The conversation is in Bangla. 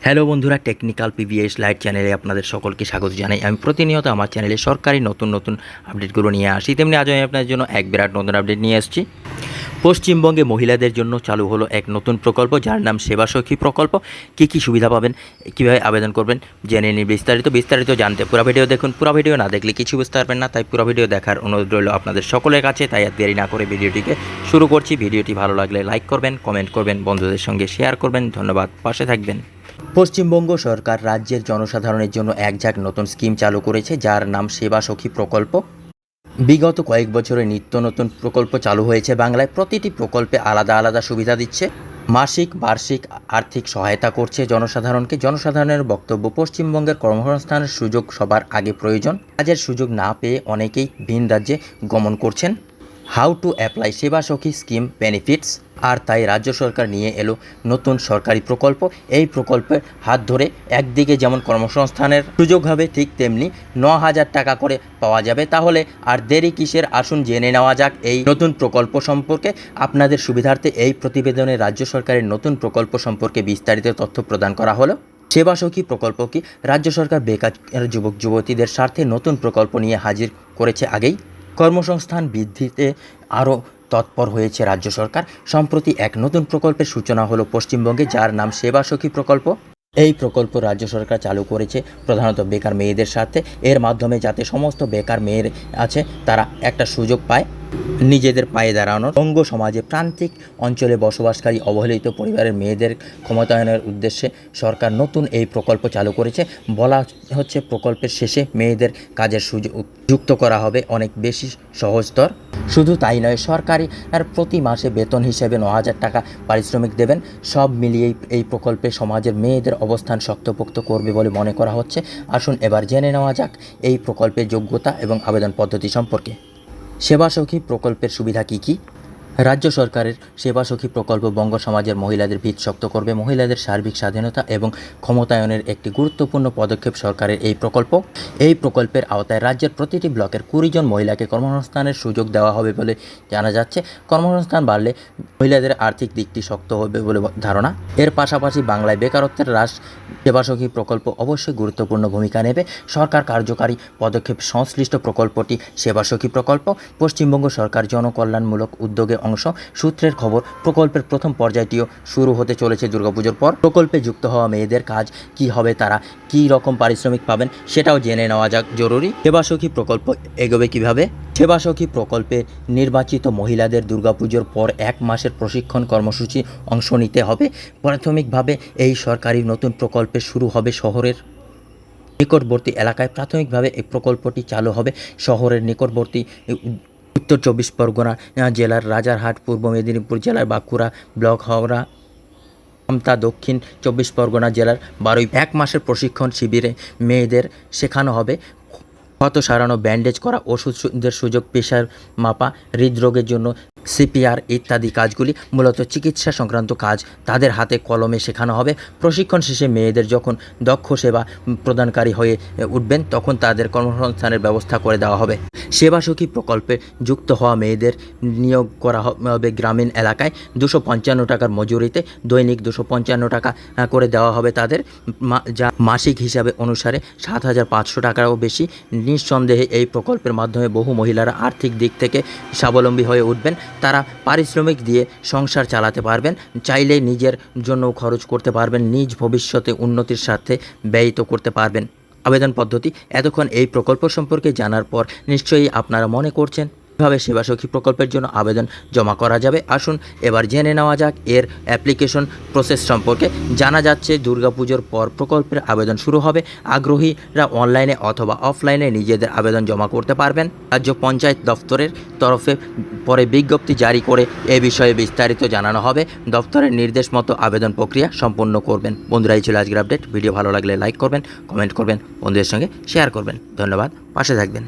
হ্যালো বন্ধুরা, টেকনিক্যাল পিভিএস লাইট চ্যানেলে আপনাদের সকলকে স্বাগত জানাই। আমি প্রতিনিয়ত আমার চ্যানেলে সরকারি নতুন নতুন আপডেটগুলো নিয়ে আসি, তেমনি আজ আমি আপনাদের জন্য এক বিরাট নতুন আপডেট নিয়ে আসছি। পশ্চিমবঙ্গে মহিলাদের জন্য চালু হলো এক নতুন প্রকল্প, যার নাম সেবাসখী প্রকল্প। কী কী সুবিধা পাবেন, কীভাবে আবেদন করবেন, জেনে নিন বিস্তারিত জানতে পুরো ভিডিও দেখুন। পুরো ভিডিও না দেখলে কিছু বুঝতে পারবেন না, তাই পুরো ভিডিও দেখার অনুরোধ রইল আপনাদের সকলের কাছে। তাই আর দেরি না করে ভিডিওটিকে শুরু করছি। ভিডিওটি ভালো লাগলে লাইক করবেন, কমেন্ট করবেন, বন্ধুদের সঙ্গে শেয়ার করবেন। ধন্যবাদ, পাশে থাকবেন। পশ্চিমবঙ্গ সরকার রাজ্যের জনসাধারণের জন্য এক ঝাঁক নতুন স্কিম চালু করেছে, যার নাম সেবাসখী প্রকল্প। বিগত কয়েক বছরে নিত্য নতুন প্রকল্প চালু হয়েছে বাংলায়। প্রতিটি প্রকল্পে আলাদা আলাদা সুবিধা দিচ্ছে, মাসিক বার্ষিক আর্থিক সহায়তা করছে জনসাধারণকে। জনসাধারণের বক্তব্য, পশ্চিমবঙ্গের কর্মসংস্থানের সুযোগ সবার আগে প্রয়োজন। কাজের সুযোগ না পেয়ে অনেকেই ভিন রাজ্যে গমন করছেন। How to apply Sebasakhi scheme benefits, আর তাই রাজ্য সরকার নিয়ে এলো নতুন সরকারি প্রকল্প। এই প্রকল্পের হাত ধরে একদিকে যেমন কর্মসংস্থানের সুযোগ হবে, ঠিক তেমনি 9,000 টাকা করে পাওয়া যাবে। তাহলে আর দেরি কিসের, আসুন জেনে নেওয়া যাক এই নতুন প্রকল্প সম্পর্কে। আপনাদের সুবিধার্থে এই প্রতিবেদনে রাজ্য সরকারের নতুন প্রকল্প সম্পর্কে বিস্তারিত তথ্য প্রদান করা হলো। সেবাসখী প্রকল্প কি? রাজ্য সরকার বেকার যুবক যুবতীদের স্বার্থে নতুন প্রকল্প নিয়ে হাজির করেছে আগেই। কর্মসংস্থান বৃদ্ধিতে আরও তৎপর হয়েছে রাজ্য সরকার। সম্প্রতি এক নতুন প্রকল্পের সূচনা হলো পশ্চিমবঙ্গে, যার নাম সেবাসখী প্রকল্প। এই প্রকল্প রাজ্য সরকার চালু করেছে প্রধানত বেকার মেয়েদের স্বার্থে। এর মাধ্যমে যাতে সমস্ত বেকার মেয়ের আছে তারা একটা সুযোগ পায় নিজেদের পায়ে দাঁড়ানোর। বঙ্গ সমাজে প্রান্তিক অঞ্চলে বসবাসকারী অবহেলিত পরিবারের মেয়েদের ক্ষমতায়নের উদ্দেশ্যে সরকার নতুন এই প্রকল্প চালু করেছে। বলা হচ্ছে প্রকল্পের শেষে মেয়েদের কাজের সুযোগ যুক্ত করা হবে অনেক বেশি সহজতর। শুধু তাই নয়, সরকারি আর প্রতি মাসে বেতন হিসেবে 9,000 টাকা পারিশ্রমিক দেবেন। সব মিলিয়েই এই প্রকল্পে সমাজের মেয়েদের অবস্থান শক্তপোক্ত করবে বলে মনে করা হচ্ছে। আসুন এবার জেনে নেওয়া যাক এই প্রকল্পের যোগ্যতা এবং আবেদন পদ্ধতি সম্পর্কে। সেবাসখী প্রকল্পের সুবিধা কী কী? রাজ্য সরকারের সেবাসখী প্রকল্প বঙ্গ সমাজের মহিলাদের ভিত শক্ত করবে। মহিলাদের সার্বিক স্বাধীনতা এবং ক্ষমতায়নের একটি গুরুত্বপূর্ণ পদক্ষেপ সরকারের এই প্রকল্প। এই প্রকল্পের আওতায় রাজ্যের প্রতিটি ব্লকের 20 জন মহিলাকে কর্মসংস্থানের সুযোগ দেওয়া হবে বলে জানা যাচ্ছে। কর্মসংস্থান বাড়লে মহিলাদের আর্থিক দিকটি শক্ত হবে বলে ধারণা। এর পাশাপাশি বাংলায় বেকারত্বের হ্রাস সেবাসখী প্রকল্প অবশ্যই গুরুত্বপূর্ণ ভূমিকা নেবে। সরকার কার্যকারী পদক্ষেপ সংশ্লিষ্ট প্রকল্পটি সেবাসখী প্রকল্প। পশ্চিমবঙ্গ সরকার জনকল্যাণমূলক উদ্যোগে অংশ। সূত্রের খবর, প্রকল্পের প্রথম পর্যায়টিও শুরু হতে চলেছে দুর্গাপুজোর পর। প্রকল্পে যুক্ত হওয়া মেয়েদের কাজ কি হবে, তারা কি রকম পারিশ্রমিক পাবেন সেটাও জেনে নেওয়া যাক জরুরি। সেবাসখী প্রকল্প এগোবে কিভাবে? সেবাসখী প্রকল্পে নির্বাচিত মহিলাদের দুর্গাপুজোর পর 1 মাসের প্রশিক্ষণ কর্মসূচি অংশ নিতে হবে। প্রাথমিকভাবে এই সরকারি নতুন প্রকল্পে শুরু হবে শহরের নিকটবর্তী এলাকায়। প্রাথমিকভাবে এই প্রকল্পটি চালু হবে শহরের নিকটবর্তী উত্তর 24 পরগনা জেলার রাজারহাট, পূর্ব মেদিনীপুর জেলার বাঁকুড়া ব্লক, হাওড়া, আমতা, দক্ষিণ 24 পরগনা জেলার 12। 1 মাসের প্রশিক্ষণ শিবিরে মেয়েদের শেখানো হবে ক্ষত সারানো, ব্যান্ডেজ করা, ওষুধের সুযোগ, প্রেশার মাপা, হৃদরোগের জন্য সিপিআর ইত্যাদি কাজগুলি। মূলত চিকিৎসা সংক্রান্ত কাজ তাদের হাতে কলমে শেখানো হবে। প্রশিক্ষণ শেষে মেয়েদের যখন দক্ষ সেবা প্রদানকারী হয়ে উঠবেন, তখন তাদের কর্মসংস্থানের ব্যবস্থা করে দেওয়া হবে। সেবাসখী প্রকল্পে যুক্ত হওয়া মেয়েদের নিয়োগ করা হবে গ্রামীণ এলাকায়। 255 টাকার মজুরিতে দৈনিক 255 টাকা করে দেওয়া হবে তাদের, যা মাসিক হিসাবে অনুসারে 7,500 টাকারও বেশি। নিঃসন্দেহে এই প্রকল্পের মাধ্যমে বহু মহিলারা আর্থিক দিক থেকে স্বাবলম্বী হয়ে উঠবেন। তারা পারিশ্রমিক দিয়ে সংসার চালাতে পারবেন, চাইলে নিজের জন্য খরচ করতে পারবেন, নিজ ভবিষ্যতে উন্নতির স্বার্থে ব্যয়িত করতে পারবেন। আবেদন পদ্ধতি। এতক্ষণ এই প্রকল্প সম্পর্কে জানার পর নিশ্চয়ই আপনারা মনে করছেন কীভাবে সেবাসখী প্রকল্পের জন্য আবেদন জমা করা যাবে। আসুন এবার জেনে নেওয়া যাক এর অ্যাপ্লিকেশন প্রসেস সম্পর্কে। জানা যাচ্ছে দুর্গাপুজোর পর প্রকল্পের আবেদন শুরু হবে। আগ্রহীরা অনলাইনে অথবা অফলাইনে নিজেদের আবেদন জমা করতে পারবেন। রাজ্য পঞ্চায়েত দপ্তরের তরফে পরে বিজ্ঞপ্তি জারি করে এ বিষয়ে বিস্তারিত জানানো হবে। দপ্তরের নির্দেশ মতো আবেদন প্রক্রিয়া সম্পন্ন করবেন। বন্ধুরা, এই ছিল আজকের আপডেট। ভিডিও ভালো লাগলে লাইক করবেন, কমেন্ট করবেন, বন্ধুদের সঙ্গে শেয়ার করবেন। ধন্যবাদ, পাশে থাকবেন।